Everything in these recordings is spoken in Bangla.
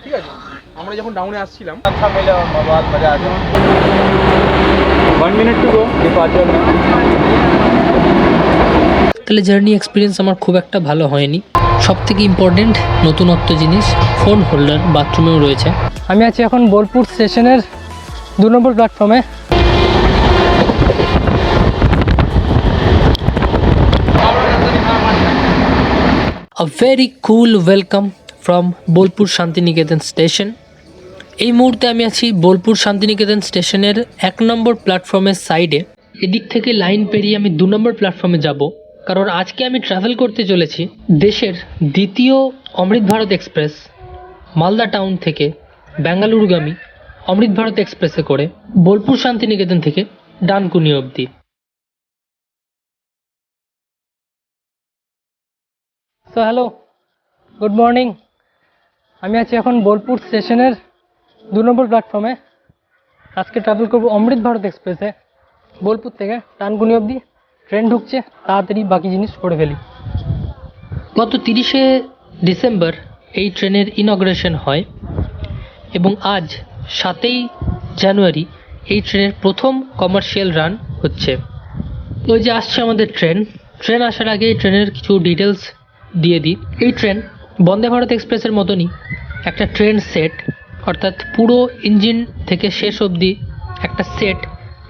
ঠিক আছে। আমরা যখন ডাউনে আসছিলাম अच्छा मिले और बहुत मज़ा आ गया 1 मिनट टू गो डिपार्चर में তাহলে জার্নি এক্সপিরিয়েন্স আমার খুব একটা ভালো হয়নি। সব থেকে ইম্পর্টেন্ট নতুনত্ব জিনিস ফোন হোল্ডার বাথরুমেও রয়েছে। আমি আছি এখন বোলপুর স্টেশনের 2 নম্বর প্ল্যাটফর্মে। A very cool welcome from Bolpur Shantiniketan station. এই মুহূর্তে আমি আছি বোলপুর শান্তিনিকেতন স্টেশনের 1 নম্বর প্ল্যাটফর্মের সাইডে। এদিক থেকে লাইন পেরিয়ে আমি 2 নম্বর প্ল্যাটফর্মে যাব, কারণ আজকে আমি ট্রাভেল করতে চলেছি দেশের দ্বিতীয় অমৃত ভারত এক্সপ্রেস মালদা টাউন থেকে বেঙ্গালুরুগামী অমৃত ভারত এক্সপ্রেসে করে বোলপুর শান্তিনিকেতন থেকে ডানকুনি অবধি। So hello, good morning. আমি আছি এখন বোলপুর স্টেশনের 2 নম্বর প্ল্যাটফর্মে। আজকে ট্রাভেল করব অমৃত ভারত এক্সপ্রেসে বোলপুর থেকে ডানকুনি অবধি। ট্রেন ঢুকছে, তাড়াতাড়ি বাকি জিনিস করে ফেলি। গত 30শে ডিসেম্বর এই ট্রেনের ইনগ্রেশন হয় এবং আজ 7ই জানুয়ারি এই ট্রেনের প্রথম কমার্শিয়াল রান হচ্ছে। ওই যে আসছে আমাদের ট্রেন আসার আগে এই ট্রেনের কিছু ডিটেলস দিয়ে দিই। এই ট্রেন বন্দে ভারত এক্সপ্রেসের মতনই একটা ট্রেন সেট, অর্থাৎ পুরো ইঞ্জিন থেকে শেষ অবধি একটা সেট,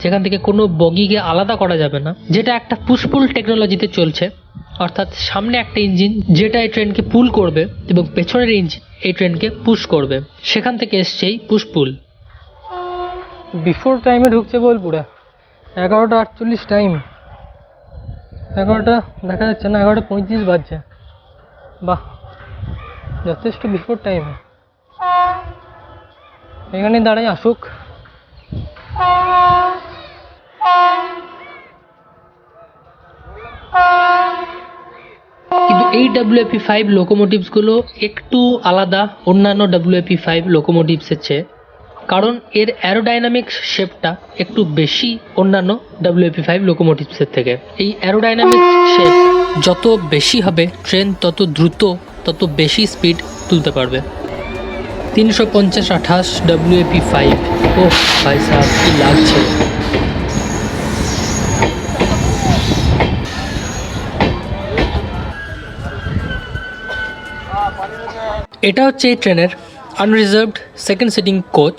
যেখান থেকে কোনো বগিকে আলাদা করা যাবে না, যেটা একটা পুশপুল টেকনোলজিতে চলছে। অর্থাৎ সামনে একটা ইঞ্জিন যেটা এই ট্রেনকে পুল করবে এবং পেছনের ইঞ্জিন এই ট্রেনকে পুশ করবে। সেখান থেকে এসছে এই পুশপুল। বিফোর টাইমে ঢুকছে বোলপুরে, 11টা 48 টাইম। 11টা দেখা যাচ্ছে না, 11টা 35 বাজছে। বাহ, যথেষ্ট বিফোর টাইমে। এখানে দাঁড়াই আসুক। কিন্তু এই WAP5 লোকোমোটিভসগুলো একটু আলাদা অন্যান্য WAP5 লোকোমোটিভসের চেয়ে, কারণ এর অ্যারোডাইনামিক্স শেপটা একটু বেশি অন্যান্য WAP5 লোকোমোটিভসের থেকে। এই অ্যারোডাইনামিক্স শেপ যত বেশি হবে ট্রেন তত দ্রুত, তত বেশি স্পিড তুলতে পারবে। 350/28 WAP5। ওহ ভাই সাহেব, কি লাগছে। এটা হচ্ছে এই ট্রেনের আনরিজার্ভড সেকেন্ড সিটিং কোচ।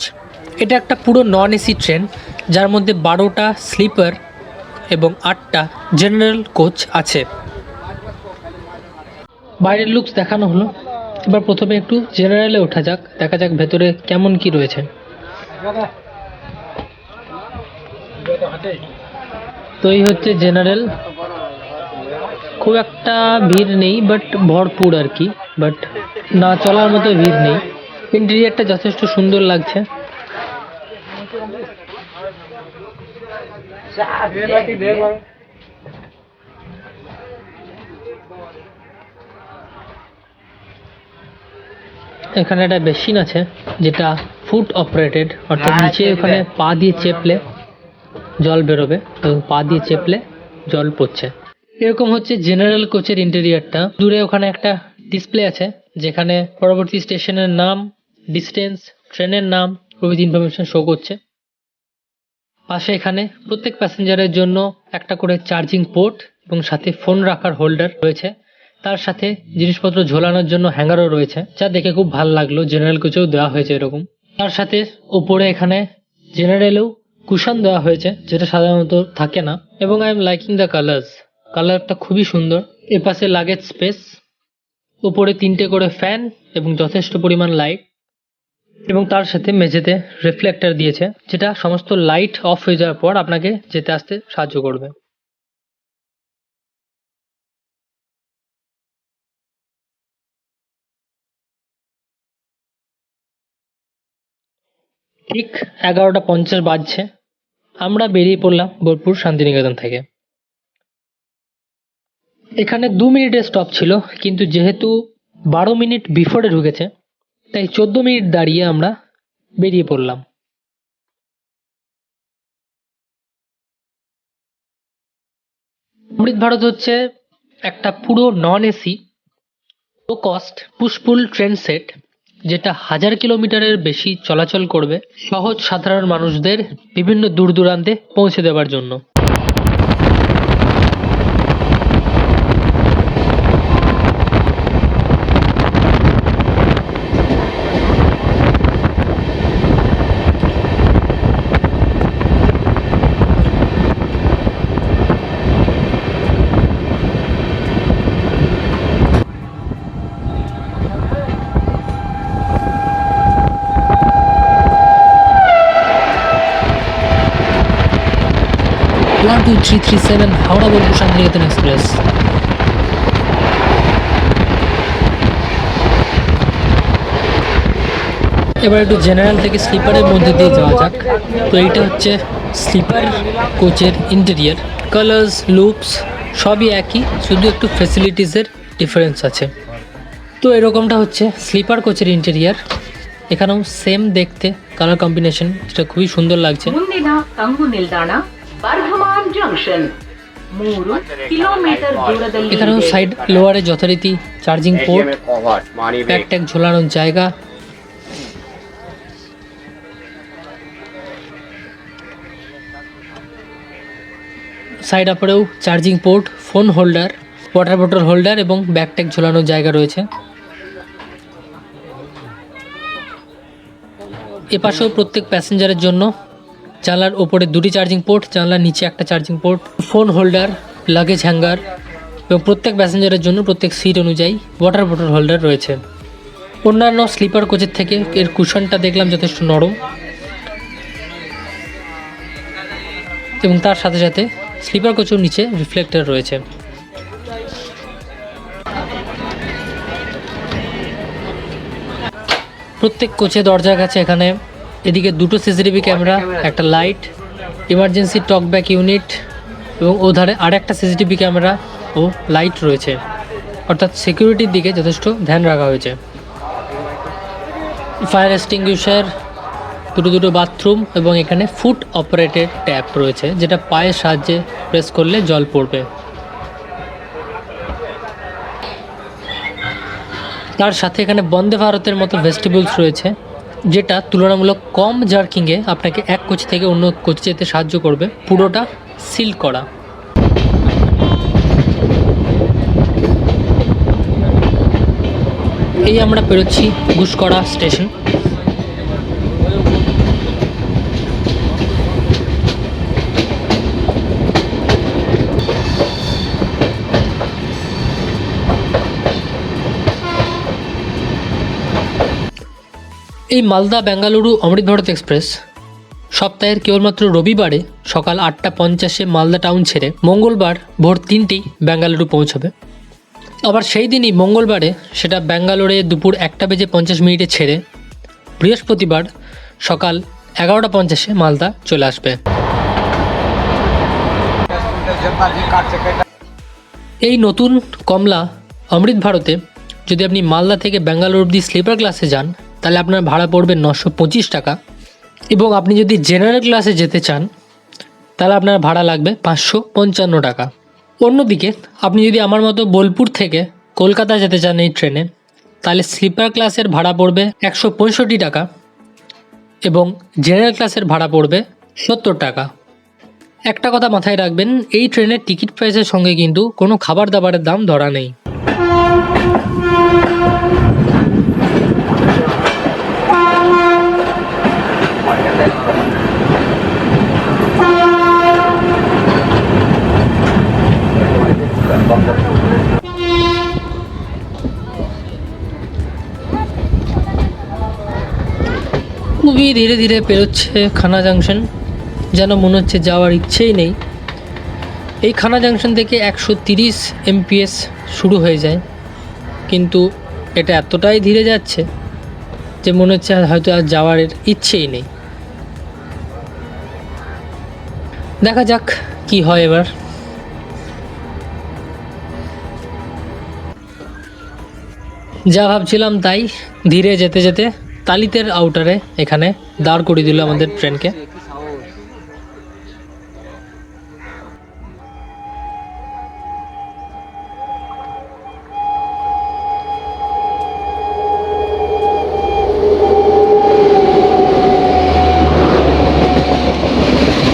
এটা একটা পুরো নন এসি ট্রেন, যার মধ্যে 12টা স্লিপার এবং 8টা জেনারেল কোচ আছে। বাইরের লুকস দেখানো হলো, এবার প্রথমে একটু জেনারেলে ওঠা যাক, দেখা যাক ভেতরে কেমন কি রয়েছে। তো এই হচ্ছে জেনারেল। খুব একটা ভিড় নেই, বাট ভরপুর আর কি, বাট না চলার মতো ভিড় নেই। ইন্টেরিয়ারটা যথেষ্ট সুন্দর লাগছে। এখানে একটা মেশিন আছে যেটা ফুট অপারেটেড, অর্থাৎ নিচে ওখানে পা দিয়ে চেপলে জল বেরোবে, তো পা দিয়ে চেপলে জল পড়ছে। এরকম হচ্ছে জেনারেল কোচের ইন্টেরিয়ারটা। দূরে ওখানে একটা ডিসপ্লে আছে যেখানে পরবর্তী স্টেশনের নাম, ডিস্টেন্স, ট্রেনের নাম প্রভৃতি ইনফরমেশন শো করছে। পাশে এখানে প্রত্যেক প্যাসেঞ্জারের জন্য একটা করে চার্জিং পোর্ট এবং সাথে ফোন রাখার হোল্ডার রয়েছে। তার সাথে জিনিসপত্র ঝোলানোর জন্য হ্যাঙ্গারও রয়েছে, যা দেখে খুব ভালো লাগলো। জেনারেল কোচেও দেওয়া হয়েছে এরকম। তার সাথে ওপরে এখানে জেনারেলেও কুশন দেওয়া হয়েছে, যেটা সাধারণত থাকে না। এবং আই এম লাইকিং দ্য কালারটা খুবই সুন্দর। এপাশে লাগেজ স্পেস, উপরে 3টে করে ফ্যান এবং যথেষ্ট পরিমাণ লাইট, এবং তার সাথে মেঝেতে রিফ্লেক্টর দিয়েছে, যেটা সমস্ত লাইট অফ হয়ে যাওয়ার পর আপনাকে যেতে আসতে সাহায্য করবে। ঠিক 11টা 50 বাজছে, আমরা বেরিয়ে পড়লাম বোলপুর শান্তিনিকেতন থেকে। এখানে 2 মিনিটের স্টপ ছিল, কিন্তু যেহেতু 12 মিনিট বিফোরে ঢুকেছে, তাই 14 মিনিট দাঁড়িয়ে আমরা বেরিয়ে পড়লাম। অমৃত ভারত হচ্ছে একটা পুরো non AC low cost push-pull train set, যেটা 1000 কিলোমিটারের বেশি চলাচল করবে সহজ সাধারণ মানুষদের বিভিন্ন দূর দূরান্তে পৌঁছে দেওয়ার জন্য। One two three three seven Howrah Bolpur Shantiniketan express. এবার একটু জেনারেল থেকে স্লিপারের মধ্যে দিয়ে যাওয়া যাক। তো এইটা হচ্ছে স্লিপার কোচের ইন্টেরিয়ার। কালার্স, লুকস সবই একই, শুধু একটু ফেসিলিটিসের ডিফারেন্স আছে। তো এরকমটা হচ্ছে স্লিপার কোচের ইন্টেরিয়ার। এখানেও সেম দেখতে কালার কম্বিনেশন, যেটা খুবই সুন্দর লাগছে। ಮುಂದಿನ ಕಂಗು ನಿಲ್ದಾಣ ಬರ್ಧಮಾನ್ ಜಂಕ್ಷನ್ 3 ಕಿಲೋಮೀಟರ್ ದೂರದಲ್ಲಿ এখানেও সাইড লোয়ারে যথারীতি চার্জিং পোর্ট, ব্যাগ ট্যাগ ঝোলানোর জায়গা। সাইড আপরেও charging port, phone holder, water bottle holder এবং ব্যাগ ট্যাগ ঝোলানোর জায়গা রয়েছে। এপাশেও প্রত্যেক প্যাসেঞ্জারের জন্য জানলার ওপরে 2টি চার্জিং পোর্ট, জানলার নিচে একটা charging port, phone holder, luggage hanger এবং প্রত্যেক প্যাসেঞ্জারের জন্য প্রত্যেক সিট অনুযায়ী ওয়াটার বটল হোল্ডার রয়েছে। অন্যান্য স্লিপার কোচের থেকে এর কুশনটা দেখলাম যথেষ্ট নরম, এবং তার সাথে সাথে স্লিপার কোচের নিচে রিফ্লেক্টর রয়েছে। প্রত্যেক কোচে দরজার কাছে এখানে এদিকে 2টো সিসিটিভি ক্যামেরা, একটা লাইট, ইমার্জেন্সি টকব্যাক ইউনিট এবং ওধারে আরেকটা সিসিটিভি ক্যামেরা ও লাইট রয়েছে, অর্থাৎ সিকিউরিটির দিকে যথেষ্ট ধ্যান রাখা হয়েছে। ফায়ার এক্সটিংগুইশার, দুটো বাথরুম এবং এখানে ফুট অপারেটেড ট্যাপ রয়েছে, যেটা পায়ের সাহায্যে প্রেস করলে জল পড়বে। তার সাথে এখানে বন্দে ভারতের মতো ভেস্টিবলস রয়েছে, যেটা তুলনামূলক কম জার্কিংয়ে আপনাকে এক কোচ থেকে অন্য কোচে যেতে সাহায্য করবে। পুরোটা সিল করা। এই আমরা পেরোচ্ছি গুসকরা স্টেশন। এই মালদা বেঙ্গালুরু অমৃত ভারত এক্সপ্রেস সপ্তাহের কেবলমাত্র রবিবারে সকাল 8:50 মালদা টাউন ছেড়ে মঙ্গলবার ভোর 3টেই বেঙ্গালুরু পৌঁছবে। আবার সেই দিনই মঙ্গলবারে সেটা ব্যাঙ্গালোরে দুপুর 1:50 ছেড়ে বৃহস্পতিবার সকাল 11:50 মালদা চলে আসবে। এই নতুন কমলা অমৃত ভারতে যদি আপনি মালদা থেকে ব্যাঙ্গালোর অবধি স্লিপার ক্লাসে যান, তাহলে আপনার ভাড়া পড়বে 925 টাকা, এবং আপনি যদি জেনারেল ক্লাসে যেতে চান তাহলে আপনার ভাড়া লাগবে 555 টাকা। অন্যদিকে আপনি যদি আমার মতো বোলপুর থেকে কলকাতা যেতে চান এই ট্রেনে, তাহলে স্লিপার ক্লাসের ভাড়া পড়বে 165 টাকা এবং জেনারেল ক্লাসের ভাড়া পড়বে 70 টাকা। একটা কথা মাথায় রাখবেন, এই ট্রেনের টিকিট প্রাইসের সঙ্গে কিন্তু কোনো খাবার দাবারের দাম ধরা নেই। খুবই ধীরে ধীরে পেরোচ্ছে খানা জাংশন, যেন মনে হচ্ছে যাওয়ার ইচ্ছেই নেই। এই খানা জাংশন থেকে 130 MPS শুরু হয়ে যায়, কিন্তু এটা এতটাই ধীরে যাচ্ছে যে মনে হচ্ছে হয়তো আর যাওয়ার ইচ্ছেই নেই। দেখা যাক কি হয় এবার। যা ভাবছিলাম তাই, ধীরে যেতে যেতে তালিতের আউটারে এখানে দাঁড় করিয়ে দিল আমাদের ট্রেনকে।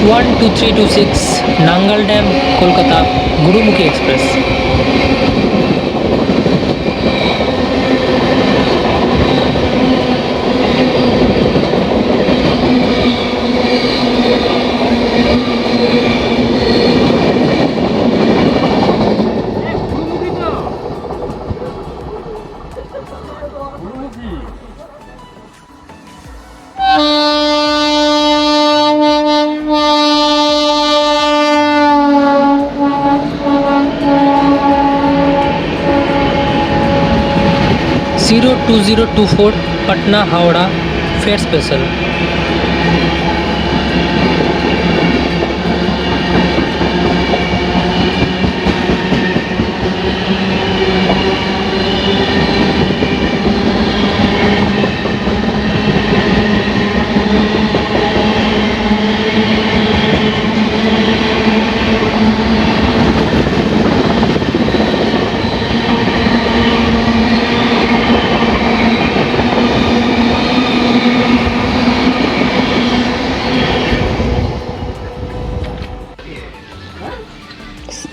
12326 Nangal dam Kolkata Gurumukhi express. Zero 2024 Patna Howrah fare special.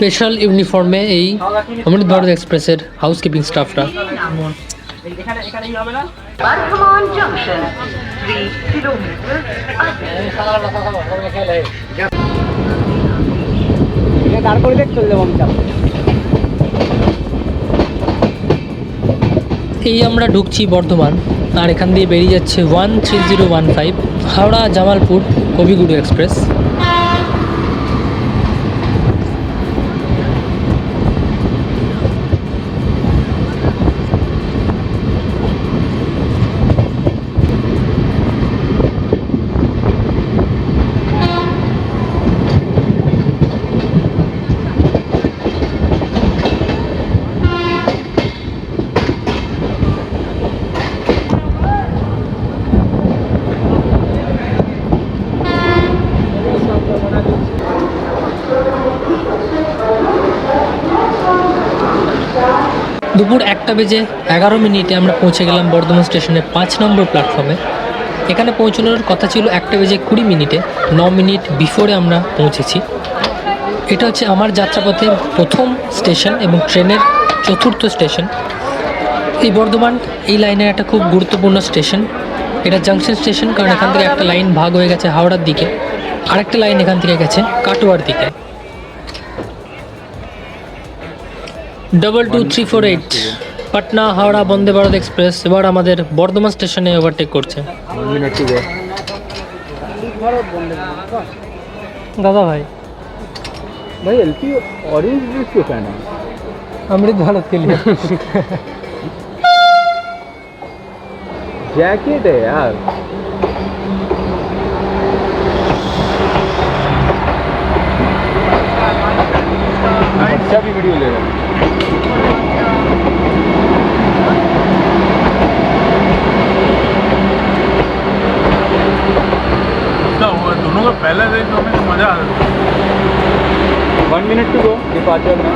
Special ইউনিফর্মে এই অমৃত ভারত এক্সপ্রেসের হাউসকিপিং স্টাফরা। বর্ধমান জংশন 3 কিলোমিটার এই আমরা ঢুকছি বর্ধমান, আর এখান দিয়ে বেরিয়ে যাচ্ছে 13015 হাওড়া জামালপুর কবিগুরু এক্সপ্রেস। দুপুর 1:11 আমরা পৌঁছে গেলাম বর্ধমান স্টেশনের 5 নম্বর প্ল্যাটফর্মে। এখানে পৌঁছানোর কথা ছিল 1:20 9 মিনিট বিফোরে আমরা পৌঁছেছি। এটা হচ্ছে আমার যাত্রাপথের প্রথম স্টেশন এবং ট্রেনের চতুর্থ স্টেশন। এই বর্ধমান এই লাইনের একটা খুব গুরুত্বপূর্ণ স্টেশন। এটা জাংশন স্টেশন, কারণ এখান থেকে একটা লাইন ভাগ হয়ে গেছে হাওড়ার দিকে, আরেকটা লাইন এখান থেকে গেছে কাটোয়ার দিকে। 22348 পাটনা হাওড়া বন্দে ভারত এক্সপ্রেস এবার আমাদের বর্ধমান স্টেশনে ওভারটেক করছে। দাদা ভাই भाई एलपी ऑरेंज ड्रेस क्यों पहना? अमृत भारत के लिए जैकेट है यार। अच्छा भी वीडियो ले रहा है। दोनों का पहला देखने में तो मजा आ रहा है। 1 मिनट टू गो डिपार्चर में।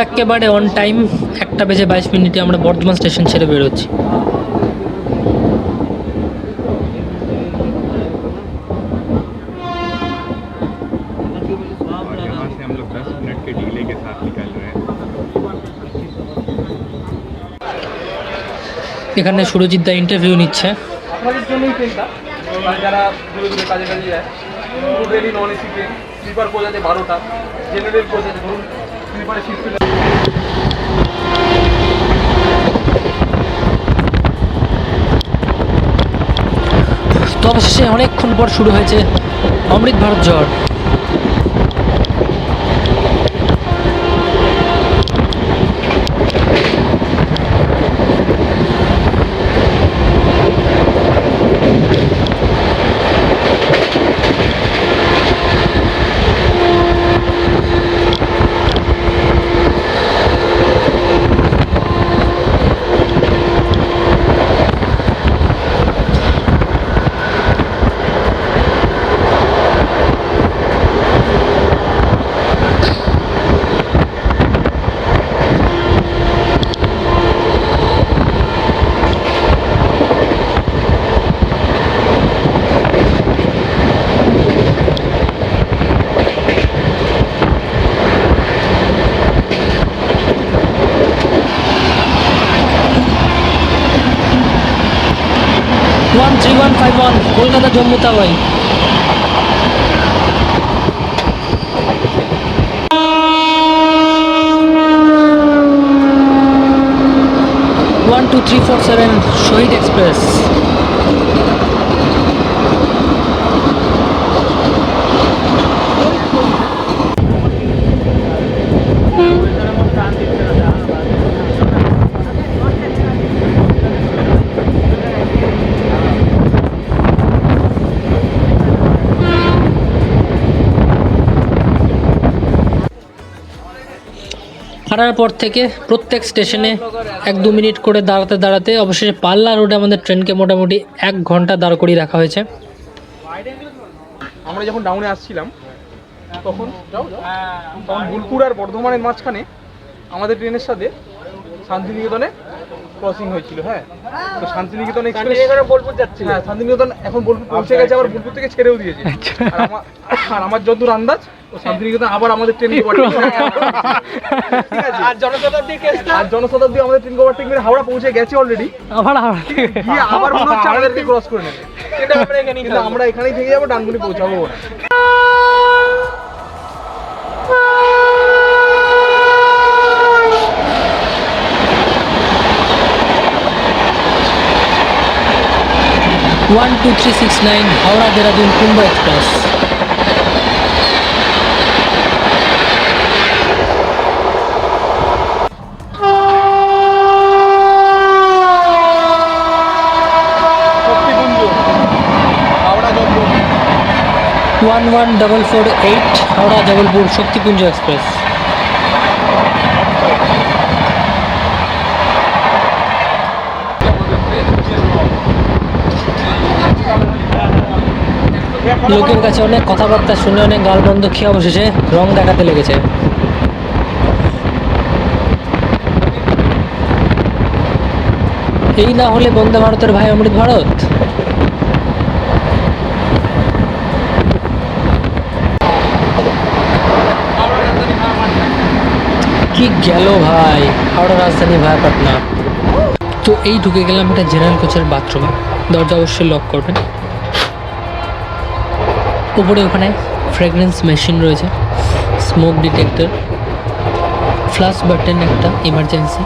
একেবারে অন টাইম 1:22 আমরা বর্ধমান স্টেশন ছেড়ে বেরোচ্ছি। এখানে সুরজিৎ দা ইন্টারভিউ নিচ্ছে। আপনাদের জন্যই ট্রেনটা, যারা দূরে দূরে কাজে কাজে যায়। ট্রেনই non AC train, sleeper coach আছে 12টা, জেনারেল কোচ আছে, ধরুন স্লিপারে শিফট। তো অবশেষে অনেকক্ষণ পর শুরু হয়েছে অমৃত ভারত ঝড়। 151 Kolkata Jammu Tawi. One two three four seven Shaheed express. হাঁটার পর থেকে প্রত্যেক স্টেশনে 1-2 মিনিট করে দাঁড়াতে দাঁড়াতে অবশেষে পাল্লা রোডে আমাদের ট্রেনকে মোটামুটি 1 ঘন্টা দাঁড় করিয়ে রাখা হয়েছে। আমরা যখন ডাউনে আসছিলাম তখন তখন বোলপুর আর বর্ধমানের মাঝখানে আমাদের ট্রেনের সাথে শান্তিনিকেতনে ক্রসিং হয়েছিল। হ্যাঁ, তো শান্তিনিকেতন এক্সপ্রেস বোলপুর যাচ্ছিল। হ্যাঁ, শান্তিনিকেতন এখন বোলপুর পৌঁছে গেছে, আবার বোলপুর থেকে ছেড়েও দিয়েছে। আর আমার যতদূর আন্দাজ ও শান্তিনিকেতন আবার আমাদের ট্রেন আর জনশতাব্দী আমাদের ট্রেন ওভারটেক মেরে হাওড়া পৌঁছে গেছে অলরেডি। আবার মনে হচ্ছে আমাদেরকে ক্রস করে নেবে, কিন্তু আমরা এখানেই থেকে যাবো, ডানকুনি পৌঁছাবো না। ওয়ান 2369 হাওড়া দেরাদুন কুম্ভ এক্সপ্রেস। শক্তিপুঞ্জ হাওড়া জব্বল 11448 হাওড়া জবলপুর শক্তিপুঞ্জ এক্সপ্রেস। লোকের কাছে অনেক কথাবার্তা শুনে অনেক গালবন্ধ খেয়ে অবশেষে রং দেখাতে লেগেছে। এই না হলে বন্দে ভারতের ভাই অমৃত ভারত। কি গেল ভাই হাওড়া রাজধানী ভাই পাটনা। তো এই ঢুকে গেলাম একটা জেনারেল কোচের বাথরুমে, দরজা অবশ্যই লক করবেন। উপরে ওখানে ফ্রেগরেন্স মেশিন রয়েছে, স্মোক ডিটেক্টর, ফ্লাশ বাটন একটা ইমার্জেন্সি,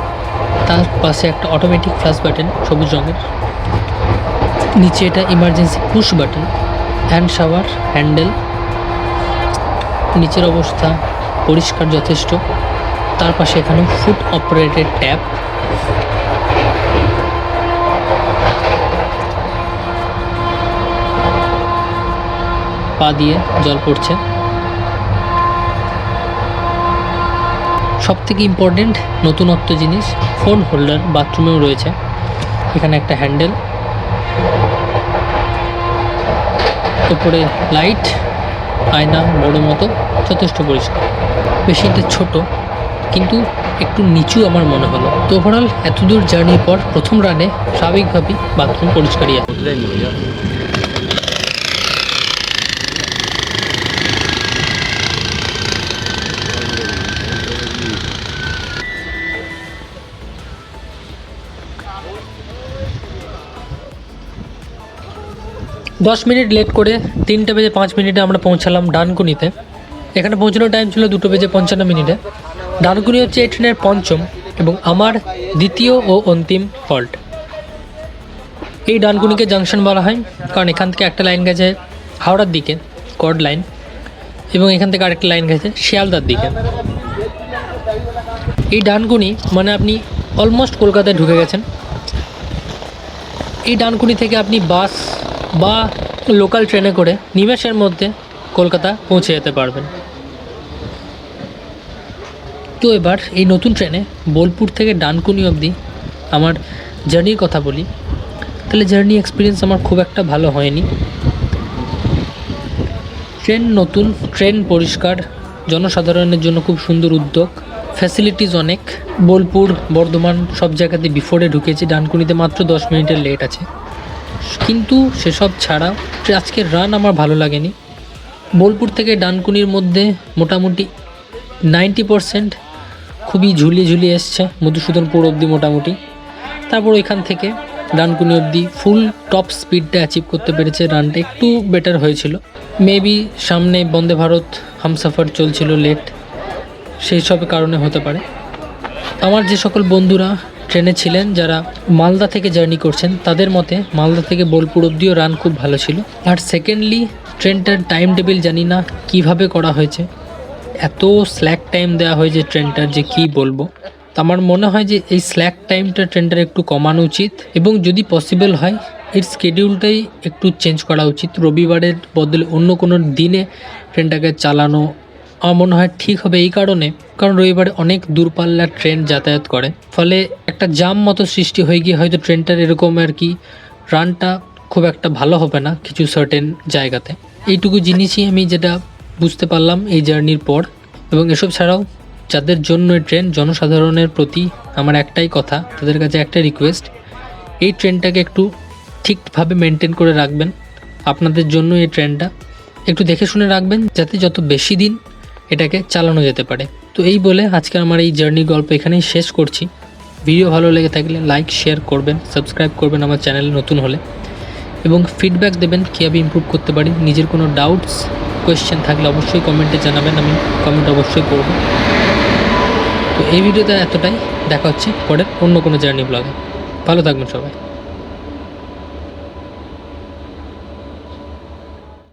তার পাশে একটা অটোমেটিক ফ্লাশ বাটন সবুজ রঙের, নিচে এটা emergency push button, hand shower handle, নিচের অবস্থা পরিষ্কার যথেষ্ট। তার পাশে এখানে ফুট অপারেটেড ট্যাপ, পা দিয়ে জল পড়ছে। সব থেকে ইম্পর্টেন্ট নতুনত্ব জিনিস ফোন হোল্ডার বাথরুমেও রয়েছে। এখানে একটা হ্যান্ডেল, উপরে লাইট, আয়না বড় মতো, যথেষ্ট পরিষ্কার। মেশিনটা ছোট কিন্তু একটু নিচু আমার মনে হলো। তো ওভারঅল এতদূর জার্নির পর প্রথম রানে স্বাভাবিকভাবেই বাথরুম পরিষ্কারই আছে। 10 মিনিট লেট করে 3:05 আমরা পৌঁছালাম ডানকুনিতে। এখানে পৌঁছানোর টাইম ছিল 2:55। ডানকুনি হচ্ছে এই ট্রেনের পঞ্চম এবং আমার দ্বিতীয় ও অন্তিম হল্ট। এই ডানকুনিকে জাংশন বলা হয় কারণ এখান থেকে একটা লাইন গেছে হাওড়ার দিকে কর্ড লাইন, এবং এখান থেকে আরেকটা লাইন গেছে শিয়ালদার দিকে। এই ডানকুনি মানে আপনি অলমোস্ট কলকাতায় ঢুকে গেছেন। এই ডানকুনি থেকে আপনি বাস বা লোকাল ট্রেনে করে নিমেষের মধ্যে কলকাতা পৌঁছে যেতে পারবেন। তো এবার এই নতুন ট্রেনে বোলপুর থেকে ডানকুনি অবধি আমার জার্নির কথা বলি, তাহলে জার্নি এক্সপিরিয়েন্স আমার খুব একটা ভালো হয়নি। ট্রেন নতুন, ট্রেন পরিষ্কার, জনসাধারণের জন্য খুব সুন্দর উদ্যোগ, ফ্যাসিলিটিস অনেক। বোলপুর বর্ধমান সব জায়গাতে বিফোরে ঢুকেছি, ডানকুনিতে মাত্র 10 মিনিটের লেট আছে। কিন্তু সেসব ছাড়া আজকের রান আমার ভালো লাগেনি। বোলপুর থেকে ডানকুনির মধ্যে মোটামুটি 90% খুবই ঝুলিয়ে ঝুলিয়ে এসছে, মধুসূদনপুর অবধি মোটামুটি। তারপর ওইখান থেকে ডানকুনি অবধি ফুল টপ স্পিডটা অ্যাচিভ করতে পেরেছে। রানটা একটু বেটার হয়েছিল, মেবি সামনে বন্দে ভারত হামসাফার চলছিল লেট, সেই সব কারণে হতে পারে। আমার যে সকল বন্ধুরা ট্রেনে ছিলেন যারা মালদা থেকে জার্নি করছেন, তাদের মতে মালদা থেকে বোলপুর অবধিও রান খুব ভালো ছিল। আর সেকেন্ডলি ট্রেনটার টাইম টেবিল জানি না কিভাবে করা হয়েছে, এত স্ল্যাক টাইম দেওয়া হয়েছে ট্রেনটার যে কি বলবো। তো আমার মনে হয় যে এই স্ল্যাক টাইমটা ট্রেনটার একটু কমানো উচিত, এবং যদি পসিবল হয় এর স্কেডিউলটাই একটু চেঞ্জ করা উচিত। রবিবারের বদলে অন্য কোনো দিনে ট্রেনটাকে চালানো আমার মনে হয় ঠিক হবে। এই কারণ রবিবারে অনেক দূরপাল্লার ট্রেন যাতায়াত করে, ফলে একটা জাম মতো সৃষ্টি হয়ে গিয়ে হয়তো ট্রেনটার এরকম আর কি রানটা খুব একটা ভালো হবে না কিছু সার্টেন জায়গাতে। এইটুকু জিনিসই আমি যেটা বুঝতে পারলাম এই জার্নির পর। এবং এসব ছাড়াও যাদের জন্য এই ট্রেন, জনসাধারণের প্রতি আমার একটাই কথা, তাদের কাছে একটা রিকোয়েস্ট, এই ট্রেনটাকে একটু ঠিকভাবে মেনটেন করে রাখবেন। আপনাদের জন্য এই ট্রেনটা একটু দেখে শুনে রাখবেন, যাতে যত বেশি দিন এটাকে চালানো যেতে পারে। তো এই বলে আজকে আমার এই জার্নি গল্প এখানেই শেষ করছি। ভিডিও ভালো লেগে থাকলে লাইক শেয়ার করবেন, সাবস্ক্রাইব করবেন আমার চ্যানেলে নতুন হলে, এবং ফিডব্যাক দেবেন কীভাবে ইমপ্রুভ করতে পারি। নিজের কোনো ডাউটস কোয়েশ্চেন থাকলে অবশ্যই কমেন্টে জানাবেন, আমি কমেন্ট অবশ্যই করব। তো এই ভিডিওতে এতটাই, দেখা হচ্ছে পরের অন্য কোনো জার্নি ব্লগে। ভালো থাকবেন সবাই।